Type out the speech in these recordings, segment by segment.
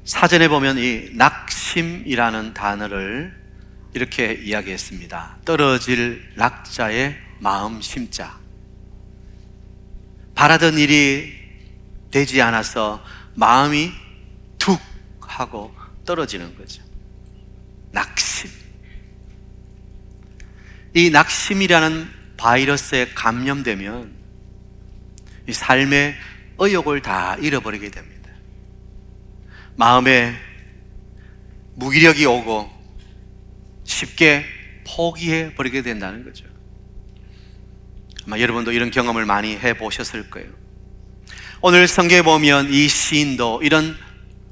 사전에 보면 이 낙심이라는 단어를 이렇게 이야기했습니다. 떨어질 낙자의 마음 심자. 바라던 일이 되지 않아서 마음이 툭 하고 떨어지는 거죠. 낙심. 이 낙심이라는 바이러스에 감염되면 이 삶의 의욕을 다 잃어버리게 됩니다. 마음에 무기력이 오고 쉽게 포기해 버리게 된다는 거죠. 아마 여러분도 이런 경험을 많이 해보셨을 거예요. 오늘 성경에 보면 이 시인도 이런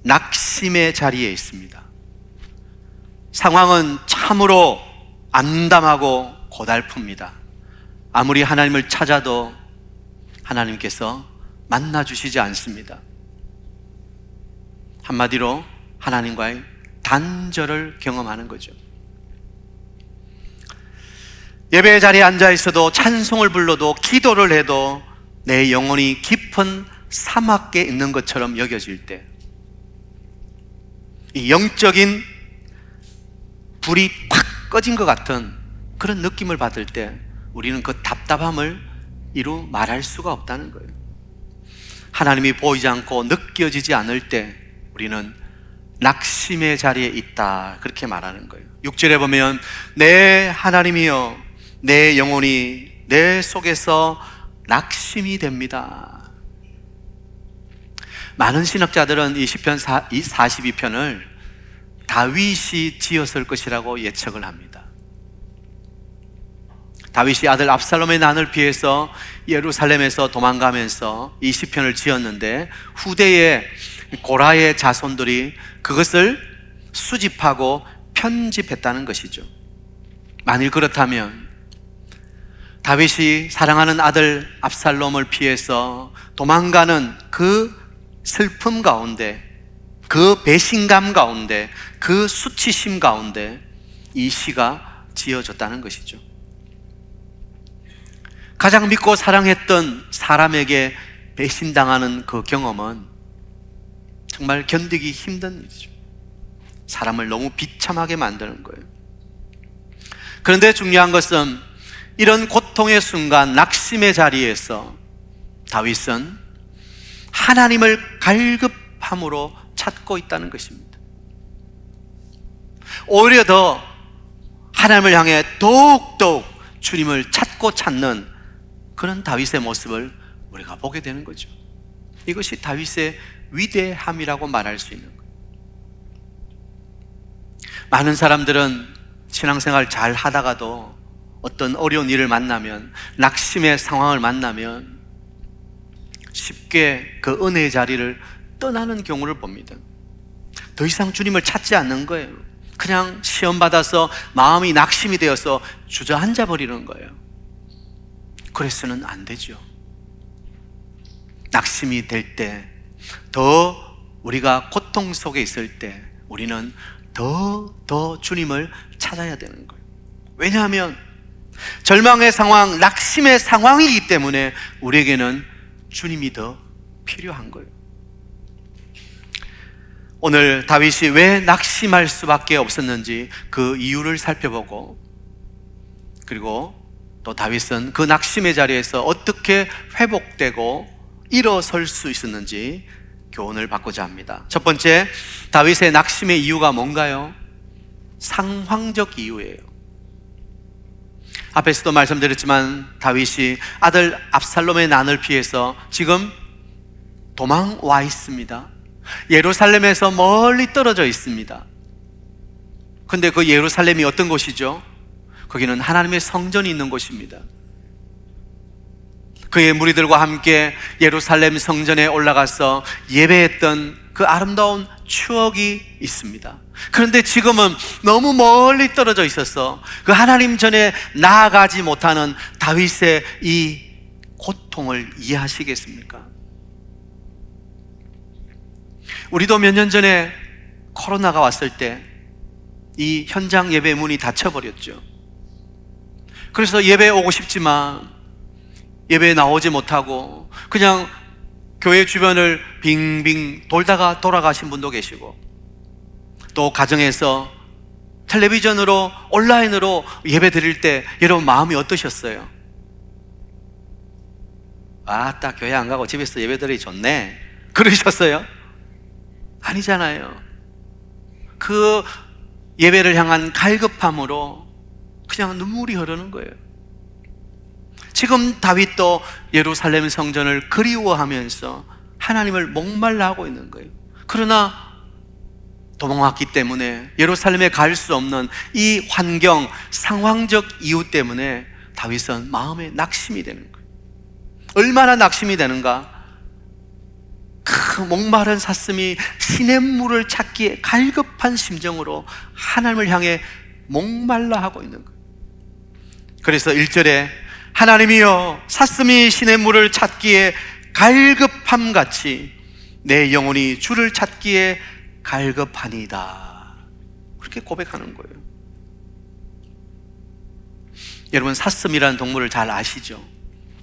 낙심의 자리에 있습니다. 상황은 참으로 암담하고 고달픕니다. 아무리 하나님을 찾아도 하나님께서 만나주시지 않습니다. 한마디로 하나님과의 단절을 경험하는 거죠. 예배의 자리에 앉아 있어도, 찬송을 불러도, 기도를 해도 내 영혼이 깊은 사막에 있는 것처럼 여겨질 때, 이 영적인 불이 팍 꺼진 것 같은 그런 느낌을 받을 때 우리는 그 답답함을 이루 말할 수가 없다는 거예요. 하나님이 보이지 않고 느껴지지 않을 때 우리는 낙심의 자리에 있다, 그렇게 말하는 거예요. 6절에 보면 내 하나님이여 내 영혼이 내 속에서 낙심이 됩니다. 많은 신학자들은 이 시편 42편을 다윗이 지었을 것이라고 예측을 합니다. 다윗이 아들 압살롬의 난을 피해서 예루살렘에서 도망가면서 이 시편을 지었는데, 후대의 고라의 자손들이 그것을 수집하고 편집했다는 것이죠. 만일 그렇다면 다윗이 사랑하는 아들 압살롬을 피해서 도망가는 그 슬픔 가운데, 그 배신감 가운데, 그 수치심 가운데 이 시가 지어졌다는 것이죠. 가장 믿고 사랑했던 사람에게 배신당하는 그 경험은 정말 견디기 힘든 일이죠. 사람을 너무 비참하게 만드는 거예요. 그런데 중요한 것은 이런 고통의 순간, 낙심의 자리에서 다윗은 하나님을 갈급함으로 찾고 있다는 것입니다. 오히려 더 하나님을 향해 더욱더욱 주님을 찾고 찾는 그런 다윗의 모습을 우리가 보게 되는 거죠. 이것이 다윗의 위대함이라고 말할 수 있는 거예요. 많은 사람들은 신앙생활 잘 하다가도 어떤 어려운 일을 만나면, 낙심의 상황을 만나면 쉽게 그 은혜의 자리를 떠나는 경우를 봅니다. 더 이상 주님을 찾지 않는 거예요. 그냥 시험 받아서 마음이 낙심이 되어서 주저앉아 버리는 거예요. 그래서는 안 되죠. 낙심이 될 때, 더 우리가 고통 속에 있을 때 우리는 더 주님을 찾아야 되는 거예요. 왜냐하면 절망의 상황, 낙심의 상황이기 때문에 우리에게는 주님이 더 필요한 거예요. 오늘 다윗이 왜 낙심할 수밖에 없었는지 그 이유를 살펴보고, 그리고 또 다윗은 그 낙심의 자리에서 어떻게 회복되고 일어설 수 있었는지 교훈을 받고자 합니다. 첫 번째, 다윗의 낙심의 이유가 뭔가요? 상황적 이유예요. 앞에서도 말씀드렸지만 다윗이 아들 압살롬의 난을 피해서 지금 도망와 있습니다. 예루살렘에서 멀리 떨어져 있습니다. 근데 그 예루살렘이 어떤 곳이죠? 거기는 하나님의 성전이 있는 곳입니다. 그의 무리들과 함께 예루살렘 성전에 올라가서 예배했던 그 아름다운 추억이 있습니다. 그런데 지금은 너무 멀리 떨어져 있어서 그 하나님 전에 나아가지 못하는 다윗의 이 고통을 이해하시겠습니까? 우리도 몇 년 전에 코로나가 왔을 때 이 현장 예배 문이 닫혀버렸죠. 그래서 예배에 오고 싶지만 예배에 나오지 못하고 그냥 교회 주변을 빙빙 돌다가 돌아가신 분도 계시고, 또 가정에서 텔레비전으로 온라인으로 예배 드릴 때 여러분 마음이 어떠셨어요? 딱 교회 안 가고 집에서 예배 드리기 좋네 그러셨어요? 아니잖아요. 그 예배를 향한 갈급함으로 그냥 눈물이 흐르는 거예요. 지금 다윗도 예루살렘 성전을 그리워하면서 하나님을 목말라 하고 있는 거예요. 그러나 도망왔기 때문에 예루살렘에 갈 수 없는 이 환경, 상황적 이유 때문에 다윗은 마음에 낙심이 되는 거예요. 얼마나 낙심이 되는가? 그 목마른 사슴이 시냇물을 찾기에 갈급한 심정으로 하나님을 향해 목말라 하고 있는 거예요. 그래서 1절에 하나님이여 사슴이 시냇물을 찾기에 갈급함같이 내 영혼이 주를 찾기에 갈급하니이다, 그렇게 고백하는 거예요. 여러분, 사슴이라는 동물을 잘 아시죠?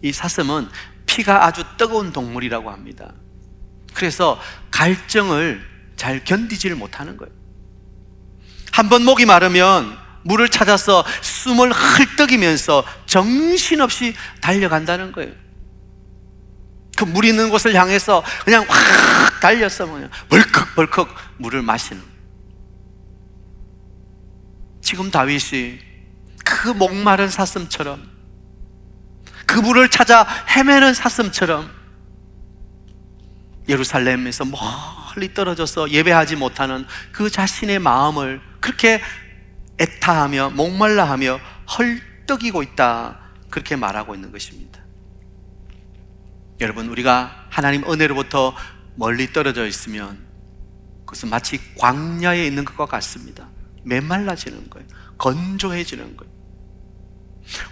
이 사슴은 피가 아주 뜨거운 동물이라고 합니다. 그래서 갈증을 잘 견디지를 못하는 거예요. 한번 목이 마르면 물을 찾아서 숨을 헐떡이면서 정신없이 달려간다는 거예요. 그 물 있는 곳을 향해서 그냥 확 달려서 벌컥벌컥 물을 마시는. 지금 다윗이 그 목마른 사슴처럼, 그 물을 찾아 헤매는 사슴처럼 예루살렘에서 멀리 떨어져서 예배하지 못하는 그 자신의 마음을 그렇게 애타하며 목말라하며 헐떡이고 있다, 그렇게 말하고 있는 것입니다. 여러분, 우리가 하나님 은혜로부터 멀리 떨어져 있으면 그것은 마치 광야에 있는 것과 같습니다. 메말라지는 거예요. 건조해지는 거예요.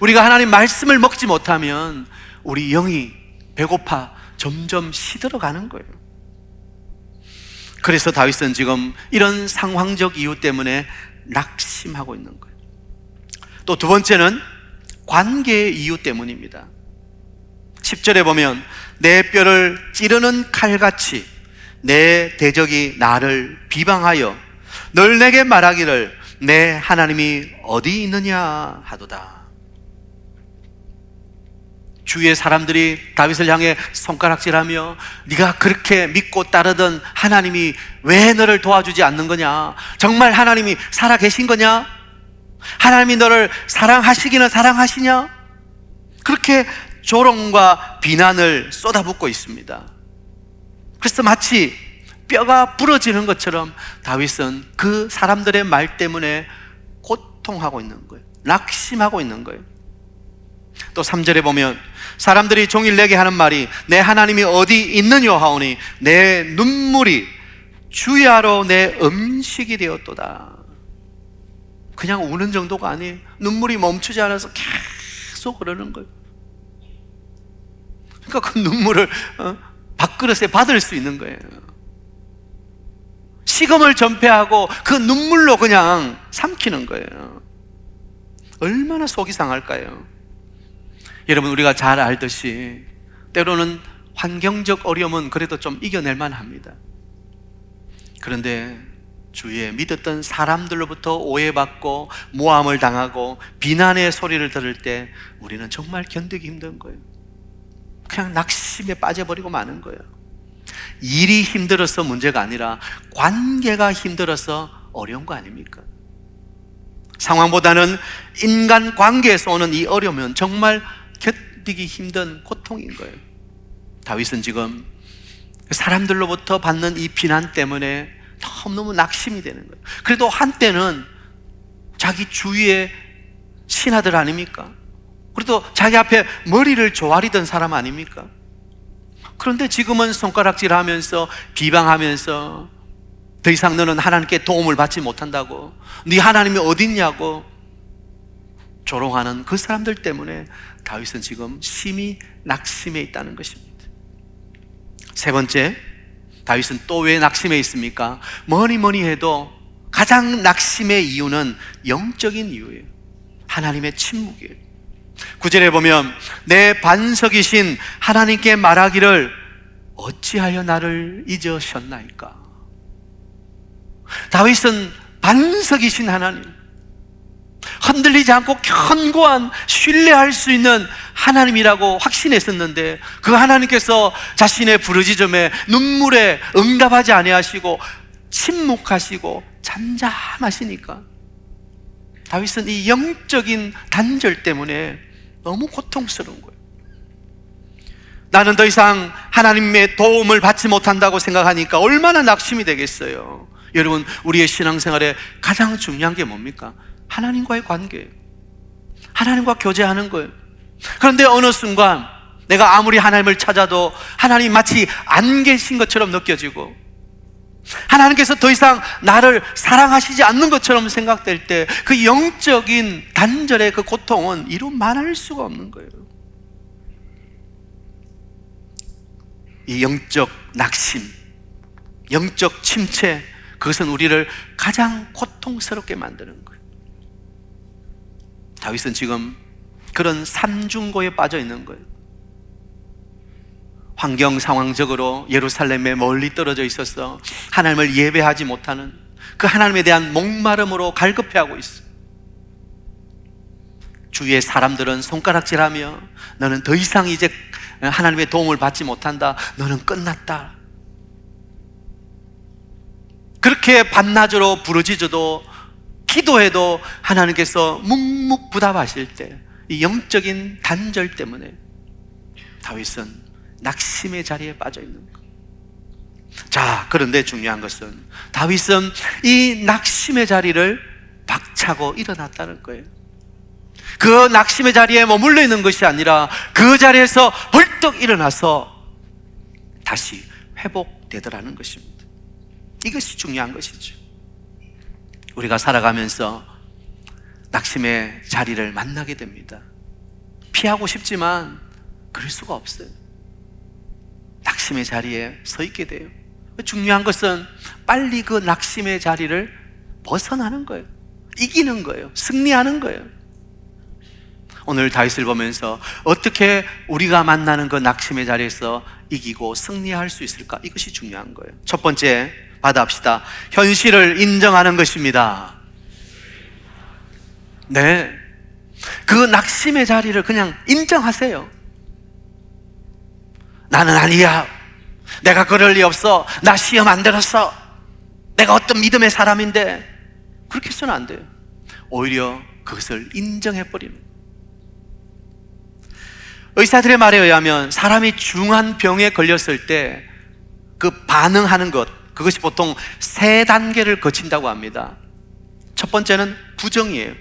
우리가 하나님 말씀을 먹지 못하면 우리 영이 배고파 점점 시들어가는 거예요. 그래서 다윗은 지금 이런 상황적 이유 때문에 낙심하고 있는 거예요. 또 두 번째는 관계의 이유 때문입니다. 10절에 보면 내 뼈를 찌르는 칼같이 내 대적이 나를 비방하여 널 내게 말하기를 내 하나님이 어디 있느냐 하도다. 주위의 사람들이 다윗을 향해 손가락질하며 네가 그렇게 믿고 따르던 하나님이 왜 너를 도와주지 않는 거냐? 정말 하나님이 살아계신 거냐? 하나님이 너를 사랑하시기는 사랑하시냐? 그렇게 조롱과 비난을 쏟아붓고 있습니다. 그래서 마치 뼈가 부러지는 것처럼 다윗은 그 사람들의 말 때문에 고통하고 있는 거예요. 낙심하고 있는 거예요. 또 3절에 보면 사람들이 종일 내게 하는 말이 내 하나님이 어디 있느냐 하오니 내 눈물이 주야로 내 음식이 되었도다. 그냥 우는 정도가 아니에요. 눈물이 멈추지 않아서 계속 흐르는 거예요. 그러니까 그 눈물을 밥그릇에 받을 수 있는 거예요. 식음을 전폐하고 그 눈물로 그냥 삼키는 거예요. 얼마나 속이 상할까요? 여러분, 우리가 잘 알듯이 때로는 환경적 어려움은 그래도 좀 이겨낼 만합니다. 그런데 주위에 믿었던 사람들로부터 오해받고 모함을 당하고 비난의 소리를 들을 때 우리는 정말 견디기 힘든 거예요. 그냥 낙심에 빠져버리고 마는 거예요. 일이 힘들어서 문제가 아니라 관계가 힘들어서 어려운 거 아닙니까? 상황보다는 인간 관계에서 오는 이 어려움은 정말 견디기 힘든 고통인 거예요. 다윗은 지금 사람들로부터 받는 이 비난 때문에 너무너무 낙심이 되는 거예요. 그래도 한때는 자기 주위의 신하들 아닙니까? 그래도 자기 앞에 머리를 조아리던 사람 아닙니까? 그런데 지금은 손가락질하면서 비방하면서 더 이상 너는 하나님께 도움을 받지 못한다고, 네 하나님이 어딨냐고 조롱하는 그 사람들 때문에 다윗은 지금 심히 낙심해 있다는 것입니다. 세 번째, 다윗은 또 왜 낙심해 있습니까? 뭐니 해도 가장 낙심의 이유는 영적인 이유예요. 하나님의 침묵이에요. 9절에 보면 내 반석이신 하나님께 말하기를 어찌하여 나를 잊으셨나이까? 다윗은 반석이신 하나님, 흔들리지 않고 견고한 신뢰할 수 있는 하나님이라고 확신했었는데, 그 하나님께서 자신의 부르짖음에 눈물에 응답하지 아니하시고 침묵하시고 잠잠하시니까 다윗은 이 영적인 단절 때문에 너무 고통스러운 거예요. 나는 더 이상 하나님의 도움을 받지 못한다고 생각하니까 얼마나 낙심이 되겠어요. 여러분, 우리의 신앙생활에 가장 중요한 게 뭡니까? 하나님과의 관계예요. 하나님과 교제하는 거예요. 그런데 어느 순간 내가 아무리 하나님을 찾아도 하나님이 마치 안 계신 것처럼 느껴지고, 하나님께서 더 이상 나를 사랑하시지 않는 것처럼 생각될 때 그 영적인 단절의 그 고통은 이루 말할 수가 없는 거예요. 이 영적 낙심, 영적 침체, 그것은 우리를 가장 고통스럽게 만드는 거예요. 다윗은 지금 그런 삼중고에 빠져 있는 거예요. 환경 상황적으로 예루살렘에 멀리 떨어져 있어서 하나님을 예배하지 못하는 그 하나님에 대한 목마름으로 갈급해하고 있어. 주위의 사람들은 손가락질하며 너는 더 이상 이제 하나님의 도움을 받지 못한다, 너는 끝났다. 그렇게 밤낮으로 부르짖어도 기도해도 하나님께서 묵묵부답하실 때, 이 영적인 단절 때문에 다윗은 낙심의 자리에 빠져 있는 거예요. 자, 그런데 중요한 것은 다윗은 이 낙심의 자리를 박차고 일어났다는 거예요. 그 낙심의 자리에 머물러 있는 것이 아니라 그 자리에서 벌떡 일어나서 다시 회복되더라는 것입니다. 이것이 중요한 것이죠. 우리가 살아가면서 낙심의 자리를 만나게 됩니다. 피하고 싶지만 그럴 수가 없어요. 낙심의 자리에 서 있게 돼요. 중요한 것은 빨리 그 낙심의 자리를 벗어나는 거예요. 이기는 거예요. 승리하는 거예요. 오늘 다윗을 보면서 어떻게 우리가 만나는 그 낙심의 자리에서 이기고 승리할 수 있을까? 이것이 중요한 거예요. 첫 번째, 받아합시다. 현실을 인정하는 것입니다. 네, 그 낙심의 자리를 그냥 인정하세요. 나는 아니야, 내가 그럴 리 없어, 나 시험 안 들었어, 내가 어떤 믿음의 사람인데, 그렇게 해서는 안 돼요. 오히려 그것을 인정해버리는 거예요. 의사들의 말에 의하면 사람이 중한 병에 걸렸을 때 그 반응하는 것, 그것이 보통 3단계를 거친다고 합니다. 첫 번째는 부정이에요.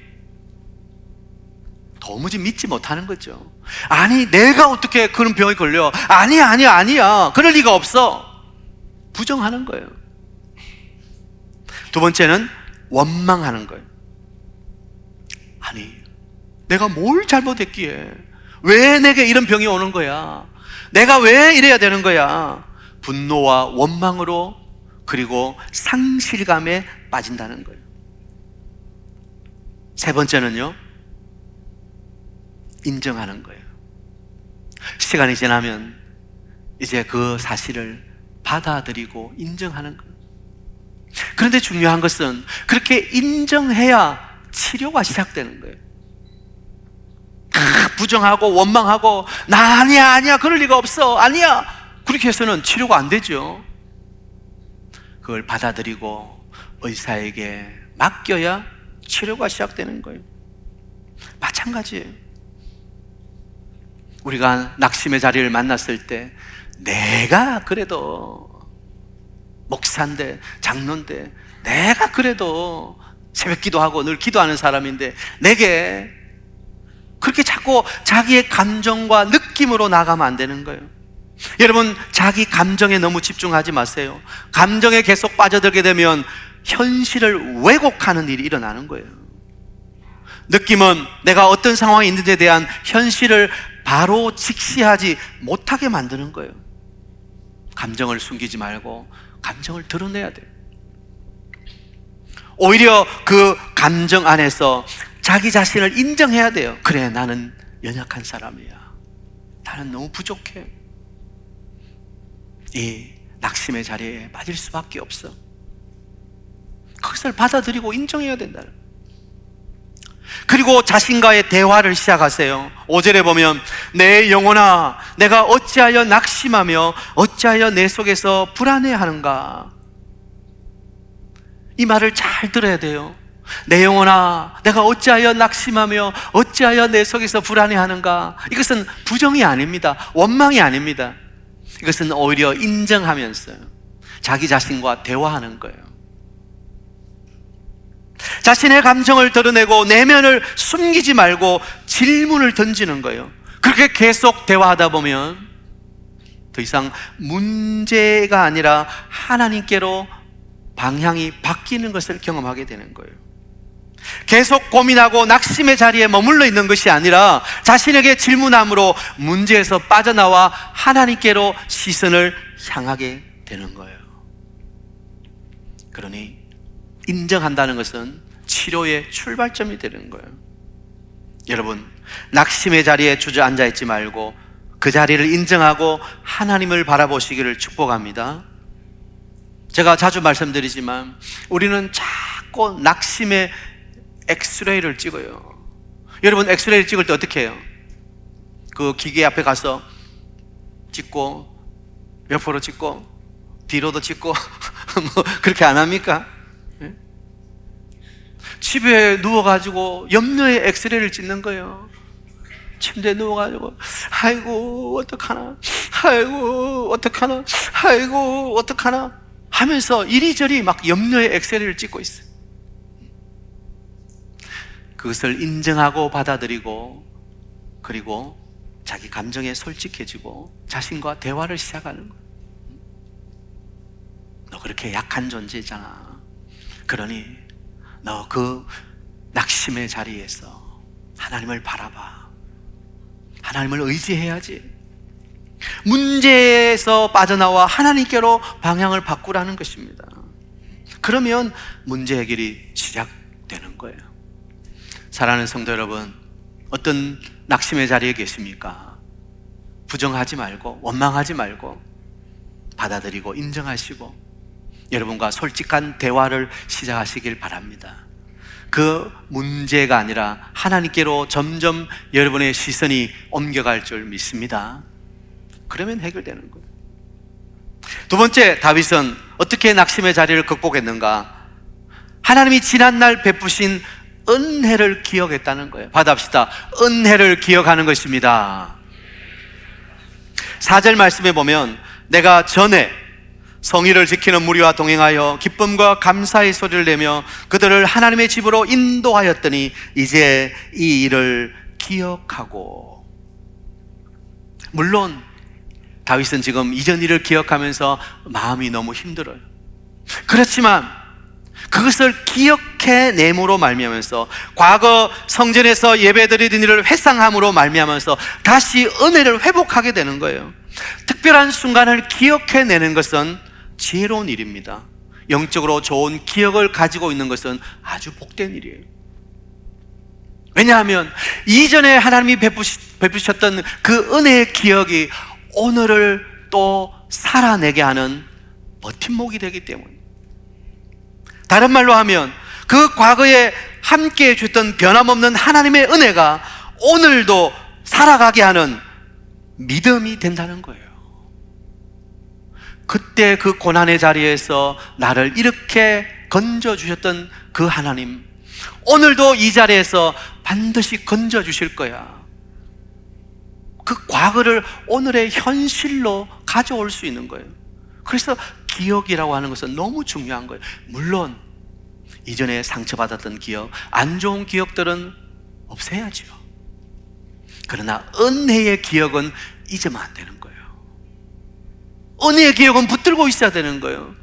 도무지 믿지 못하는 거죠. 아니, 내가 어떻게 그런 병에 걸려? 아니야, 그럴 리가 없어. 부정하는 거예요. 두 번째는 원망하는 거예요. 아니, 내가 뭘 잘못했기에 왜 내게 이런 병이 오는 거야? 내가 왜 이래야 되는 거야? 분노와 원망으로, 그리고 상실감에 빠진다는 거예요. 세 번째는요, 인정하는 거예요. 시간이 지나면 이제 그 사실을 받아들이고 인정하는 거예요. 그런데 중요한 것은 그렇게 인정해야 치료가 시작되는 거예요. 부정하고 원망하고 나 아니야, 그럴 리가 없어, 아니야, 그렇게 해서는 치료가 안 되죠. 그걸 받아들이고 의사에게 맡겨야 치료가 시작되는 거예요. 마찬가지예요. 우리가 낙심의 자리를 만났을 때 내가 그래도 목사인데, 장로인데, 내가 그래도 새벽 기도하고 늘 기도하는 사람인데 내게 그렇게 자꾸 자기의 감정과 느낌으로 나가면 안 되는 거예요. 여러분, 자기 감정에 너무 집중하지 마세요. 감정에 계속 빠져들게 되면 현실을 왜곡하는 일이 일어나는 거예요. 느낌은 내가 어떤 상황에 있는지에 대한 현실을 바로 직시하지 못하게 만드는 거예요. 감정을 숨기지 말고 감정을 드러내야 돼요. 오히려 그 감정 안에서 자기 자신을 인정해야 돼요. 그래, 나는 연약한 사람이야, 나는 너무 부족해. 이 낙심의 자리에 빠질 수밖에 없어. 그것을 받아들이고 인정해야 된다. 그리고 자신과의 대화를 시작하세요. 5절에 보면 내 영혼아 내가 어찌하여 낙심하며 어찌하여 내 속에서 불안해하는가. 이 말을 잘 들어야 돼요. 내 영혼아 내가 어찌하여 낙심하며 어찌하여 내 속에서 불안해하는가. 이것은 부정이 아닙니다. 원망이 아닙니다. 이것은 오히려 인정하면서 자기 자신과 대화하는 거예요. 자신의 감정을 드러내고 내면을 숨기지 말고 질문을 던지는 거예요. 그렇게 계속 대화하다 보면 더 이상 문제가 아니라 하나님께로 방향이 바뀌는 것을 경험하게 되는 거예요. 계속 고민하고 낙심의 자리에 머물러 있는 것이 아니라 자신에게 질문함으로 문제에서 빠져나와 하나님께로 시선을 향하게 되는 거예요. 그러니 인정한다는 것은 치료의 출발점이 되는 거예요. 여러분, 낙심의 자리에 주저앉아 있지 말고 그 자리를 인정하고 하나님을 바라보시기를 축복합니다. 제가 자주 말씀드리지만 우리는 자꾸 낙심의 엑스레이를 찍어요. 여러분, 엑스레이를 찍을 때 어떻게 해요? 그 기계 앞에 가서 찍고 옆으로 찍고 뒤로도 찍고 뭐 그렇게 안 합니까? 집에 누워가지고 염려의 엑스레이를 찍는 거예요. 침대에 누워가지고 아이고 어떡하나, 아이고 어떡하나, 아이고 어떡하나 하면서 이리저리 막 염려의 엑스레이를 찍고 있어요. 그것을 인정하고 받아들이고 그리고 자기 감정에 솔직해지고 자신과 대화를 시작하는 거예요. 너 그렇게 약한 존재잖아. 그러니 너 그 낙심의 자리에서 하나님을 바라봐. 하나님을 의지해야지. 문제에서 빠져나와 하나님께로 방향을 바꾸라는 것입니다. 그러면 문제 해결이 시작되는 거예요. 사랑하는 성도 여러분, 어떤 낙심의 자리에 계십니까? 부정하지 말고 원망하지 말고 받아들이고 인정하시고 여러분과 솔직한 대화를 시작하시길 바랍니다. 그 문제가 아니라 하나님께로 점점 여러분의 시선이 옮겨갈 줄 믿습니다. 그러면 해결되는 거예요. 두 번째, 다윗은 어떻게 낙심의 자리를 극복했는가? 하나님이 지난날 베푸신 은혜를 기억했다는 거예요. 받아봅시다. 은혜를 기억하는 것입니다. 4절 말씀에 보면 내가 전에 성의를 지키는 무리와 동행하여 기쁨과 감사의 소리를 내며 그들을 하나님의 집으로 인도하였더니 이제 이 일을 기억하고. 물론 다윗은 지금 이전 일을 기억하면서 마음이 너무 힘들어요. 그렇지만 그것을 기억해냄으로 말미암아서 과거 성전에서 예배드리던 일을 회상함으로 말미암아서 다시 은혜를 회복하게 되는 거예요. 특별한 순간을 기억해내는 것은 지혜로운 일입니다. 영적으로 좋은 기억을 가지고 있는 것은 아주 복된 일이에요. 왜냐하면 이전에 하나님이 베푸셨던 그 은혜의 기억이 오늘을 또 살아내게 하는 버팀목이 되기 때문에, 다른 말로 하면 그 과거에 함께 해주셨던 변함없는 하나님의 은혜가 오늘도 살아가게 하는 믿음이 된다는 거예요. 그때 그 고난의 자리에서 나를 이렇게 건져주셨던 그 하나님, 오늘도 이 자리에서 반드시 건져주실 거야. 그 과거를 오늘의 현실로 가져올 수 있는 거예요. 그래서 기억이라고 하는 것은 너무 중요한 거예요. 물론 이전에 상처받았던 기억, 안 좋은 기억들은 없애야죠. 그러나 은혜의 기억은 잊으면 안 되는 거예요. 은혜의 기억은 붙들고 있어야 되는 거예요.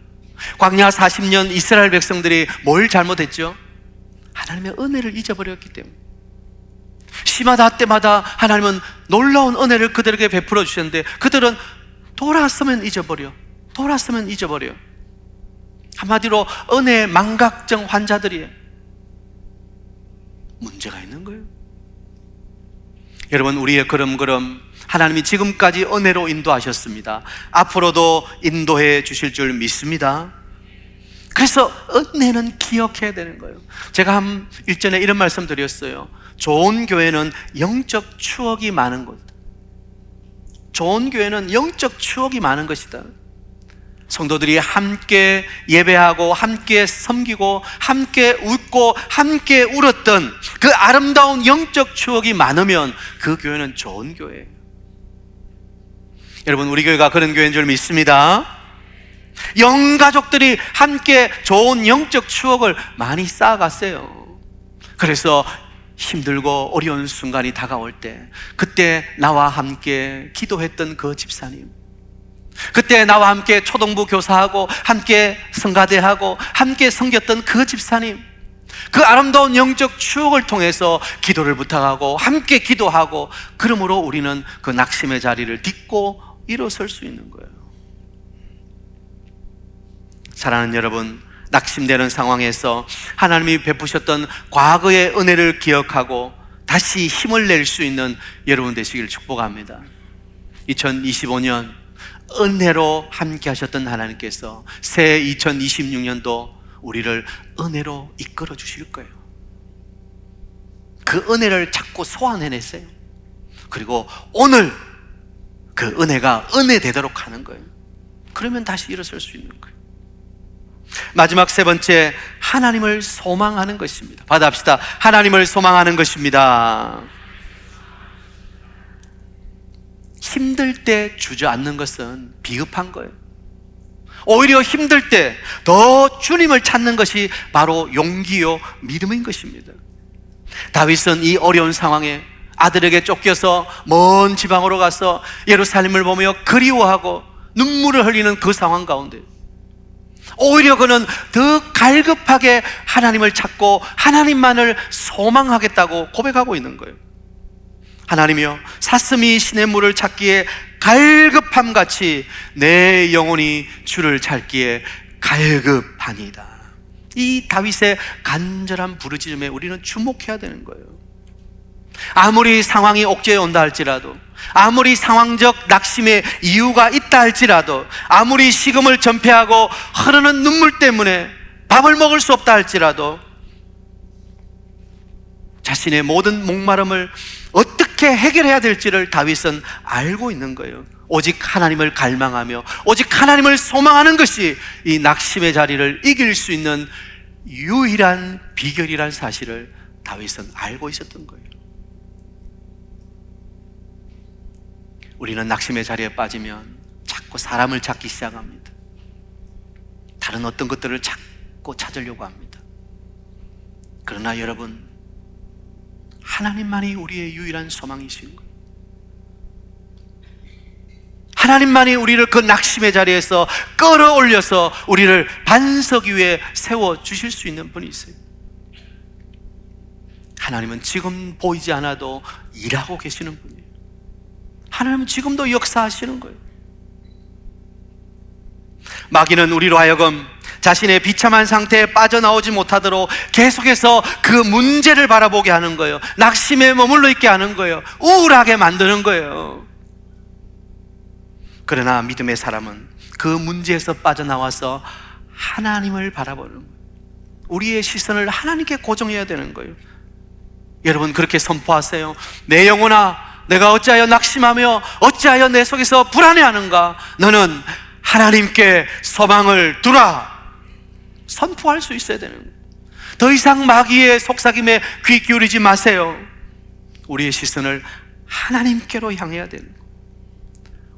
광야 40년 이스라엘 백성들이 뭘 잘못했죠? 하나님의 은혜를 잊어버렸기 때문에. 시마다 때마다 하나님은 놀라운 은혜를 그들에게 베풀어 주셨는데 그들은 돌아서면 잊어버려. 한마디로 은혜의 망각증 환자들이에요. 문제가 있는 거예요. 여러분, 우리의 걸음걸음 하나님이 지금까지 은혜로 인도하셨습니다. 앞으로도 인도해 주실 줄 믿습니다. 그래서 은혜는 기억해야 되는 거예요. 제가 일전에 이런 말씀 드렸어요. 좋은 교회는 영적 추억이 많은 것이다. 좋은 교회는 영적 추억이 많은 것이다. 성도들이 함께 예배하고 함께 섬기고 함께 웃고 함께 울었던 그 아름다운 영적 추억이 많으면 그 교회는 좋은 교회예요. 여러분, 우리 교회가 그런 교회인 줄 믿습니다. 영가족들이 함께 좋은 영적 추억을 많이 쌓아갔어요. 그래서 힘들고 어려운 순간이 다가올 때, 그때 나와 함께 기도했던 그 집사님, 그때 나와 함께 초등부 교사하고 함께 성가대하고 함께 섬겼던 그 집사님, 그 아름다운 영적 추억을 통해서 기도를 부탁하고 함께 기도하고, 그러므로 우리는 그 낙심의 자리를 딛고 일어설 수 있는 거예요. 사랑하는 여러분, 낙심되는 상황에서 하나님이 베푸셨던 과거의 은혜를 기억하고 다시 힘을 낼 수 있는 여러분 되시길 축복합니다. 2025년 은혜로 함께 하셨던 하나님께서 새 2026년도 우리를 은혜로 이끌어 주실 거예요. 그 은혜를 자꾸 소환해냈어요. 그리고 오늘 그 은혜가 은혜 되도록 하는 거예요. 그러면 다시 일어설 수 있는 거예요. 마지막 세 번째, 하나님을 소망하는 것입니다. 받아합시다. 하나님을 소망하는 것입니다. 힘들 때 주저앉는 것은 비겁한 거예요. 오히려 힘들 때 더 주님을 찾는 것이 바로 용기요 믿음인 것입니다. 다윗은 이 어려운 상황에 아들에게 쫓겨서 먼 지방으로 가서 예루살렘을 보며 그리워하고 눈물을 흘리는 그 상황 가운데 오히려 그는 더 갈급하게 하나님을 찾고 하나님만을 소망하겠다고 고백하고 있는 거예요. 하나님이여, 사슴이 시냇 물을 찾기에 갈급함같이 내 영혼이 주를 찾기에 갈급하니이다. 이 다윗의 간절한 부르짖음에 우리는 주목해야 되는 거예요. 아무리 상황이 옥죄어 온다 할지라도, 아무리 상황적 낙심의 이유가 있다 할지라도, 아무리 식음을 전폐하고 흐르는 눈물 때문에 밥을 먹을 수 없다 할지라도, 자신의 모든 목마름을 어떻게 해결해야 될지를 다윗은 알고 있는 거예요. 오직 하나님을 갈망하며 오직 하나님을 소망하는 것이 이 낙심의 자리를 이길 수 있는 유일한 비결이라는 사실을 다윗은 알고 있었던 거예요. 우리는 낙심의 자리에 빠지면 자꾸 사람을 찾기 시작합니다. 다른 어떤 것들을 자꾸 찾으려고 합니다. 그러나 여러분, 하나님만이 우리의 유일한 소망이신 거예요. 하나님만이 우리를 그 낙심의 자리에서 끌어올려서 우리를 반석 위에 세워주실 수 있는 분이세요. 하나님은 지금 보이지 않아도 일하고 계시는 분이에요. 하나님은 지금도 역사하시는 거예요. 마귀는 우리로 하여금 자신의 비참한 상태에 빠져나오지 못하도록 계속해서 그 문제를 바라보게 하는 거예요. 낙심에 머물러 있게 하는 거예요. 우울하게 만드는 거예요. 그러나 믿음의 사람은 그 문제에서 빠져나와서 하나님을 바라보는 거예요. 우리의 시선을 하나님께 고정해야 되는 거예요. 여러분, 그렇게 선포하세요. 내 영혼아, 내가 어찌하여 낙심하며 어찌하여 내 속에서 불안해하는가? 너는 하나님께 소망을 두라. 선포할 수 있어야 되는 거예요. 더 이상 마귀의 속삭임에 귀 기울이지 마세요. 우리의 시선을 하나님께로 향해야 되는 거예요.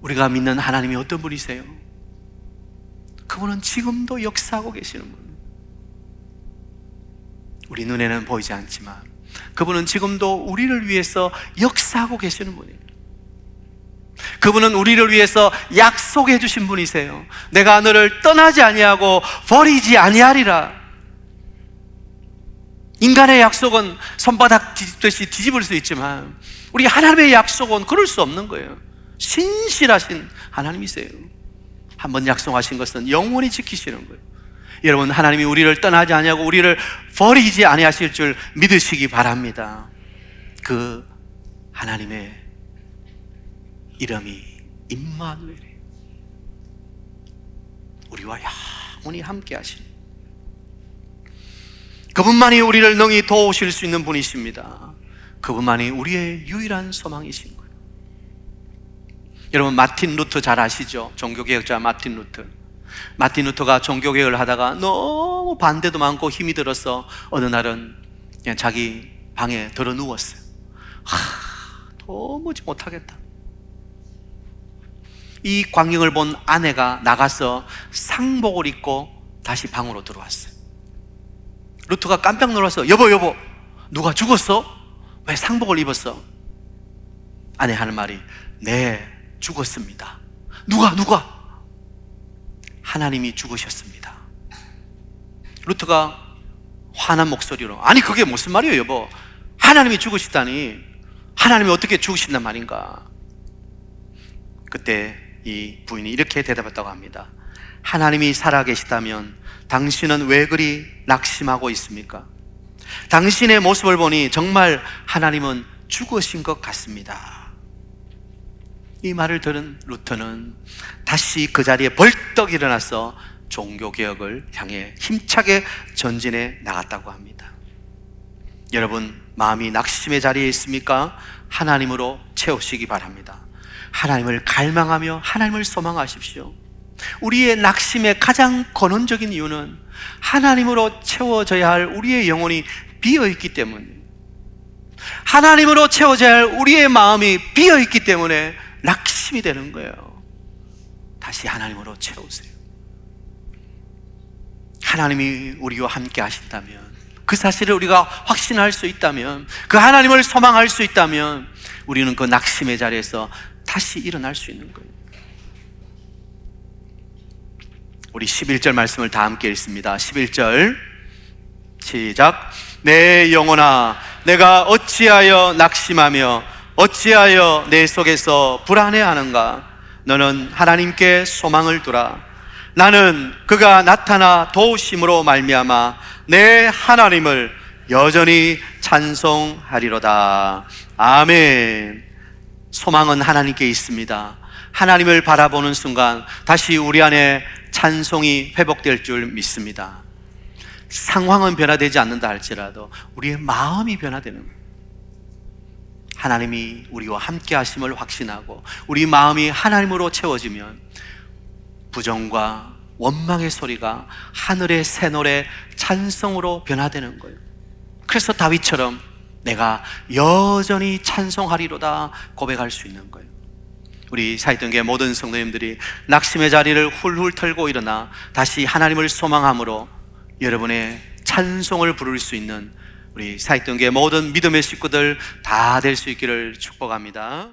우리가 믿는 하나님이 어떤 분이세요? 그분은 지금도 역사하고 계시는 분이에요. 우리 눈에는 보이지 않지만 그분은 지금도 우리를 위해서 역사하고 계시는 분이에요. 그분은 우리를 위해서 약속해 주신 분이세요. 내가 너를 떠나지 아니하고 버리지 아니하리라. 인간의 약속은 손바닥 뒤집듯이 뒤집을 수 있지만 우리 하나님의 약속은 그럴 수 없는 거예요. 신실하신 하나님이세요. 한번 약속하신 것은 영원히 지키시는 거예요. 여러분, 하나님이 우리를 떠나지 아니하고 우리를 버리지 아니하실 줄 믿으시기 바랍니다. 그 하나님의 이름이 임마누엘이에요. 우리와 영원히 함께 하신 그분만이 우리를 능히 도우실 수 있는 분이십니다. 그분만이 우리의 유일한 소망이신 거예요. 여러분, 마틴 루터 잘 아시죠? 종교개혁자 마틴 루터. 마틴 루터가 종교개혁을 하다가 너무 반대도 많고 힘이 들어서 어느 날은 그냥 자기 방에 들어 누웠어요. 도무지 못하겠다. 이 광경을 본 아내가 나가서 상복을 입고 다시 방으로 들어왔어요. 루터가 깜짝 놀라서 여보 누가 죽었어? 왜 상복을 입었어? 아내 하는 말이 네, 죽었습니다. 누가? 하나님이 죽으셨습니다. 루터가 화난 목소리로 아니 그게 무슨 말이에요 여보? 하나님이 죽으시다니 하나님이 어떻게 죽으신단 말인가? 그때 이 부인이 이렇게 대답했다고 합니다. 하나님이 살아계시다면 당신은 왜 그리 낙심하고 있습니까? 당신의 모습을 보니 정말 하나님은 죽으신 것 같습니다. 이 말을 들은 루터는 다시 그 자리에 벌떡 일어나서 종교개혁을 향해 힘차게 전진해 나갔다고 합니다. 여러분, 마음이 낙심의 자리에 있습니까? 하나님으로 채우시기 바랍니다. 하나님을 갈망하며 하나님을 소망하십시오. 우리의 낙심의 가장 근원적인 이유는 하나님으로 채워져야 할 우리의 영혼이 비어있기 때문에, 하나님으로 채워져야 할 우리의 마음이 비어있기 때문에 낙심이 되는 거예요. 다시 하나님으로 채우세요. 하나님이 우리와 함께 하신다면, 그 사실을 우리가 확신할 수 있다면, 그 하나님을 소망할 수 있다면 우리는 그 낙심의 자리에서 다시 일어날 수 있는 거예요. 우리 11절 말씀을 다 함께 읽습니다. 11절 시작. 내 영혼아, 내가 어찌하여 낙심하며 어찌하여 내 속에서 불안해하는가? 너는 하나님께 소망을 두라. 나는 그가 나타나 도우심으로 말미암아 내 하나님을 여전히 찬송하리로다. 아멘. 소망은 하나님께 있습니다. 하나님을 바라보는 순간 다시 우리 안에 찬송이 회복될 줄 믿습니다. 상황은 변화되지 않는다 할지라도 우리의 마음이 변화되는 거예요. 하나님이 우리와 함께 하심을 확신하고 우리 마음이 하나님으로 채워지면 부정과 원망의 소리가 하늘의 새 노래 찬송으로 변화되는 거예요. 그래서 다윗처럼 내가 여전히 찬송하리로다 고백할 수 있는 거예요. 우리 사이등교회 모든 성도님들이 낙심의 자리를 훌훌 털고 일어나 다시 하나님을 소망함으로 여러분의 찬송을 부를 수 있는 우리 사이등교회 모든 믿음의 식구들 다 될 수 있기를 축복합니다.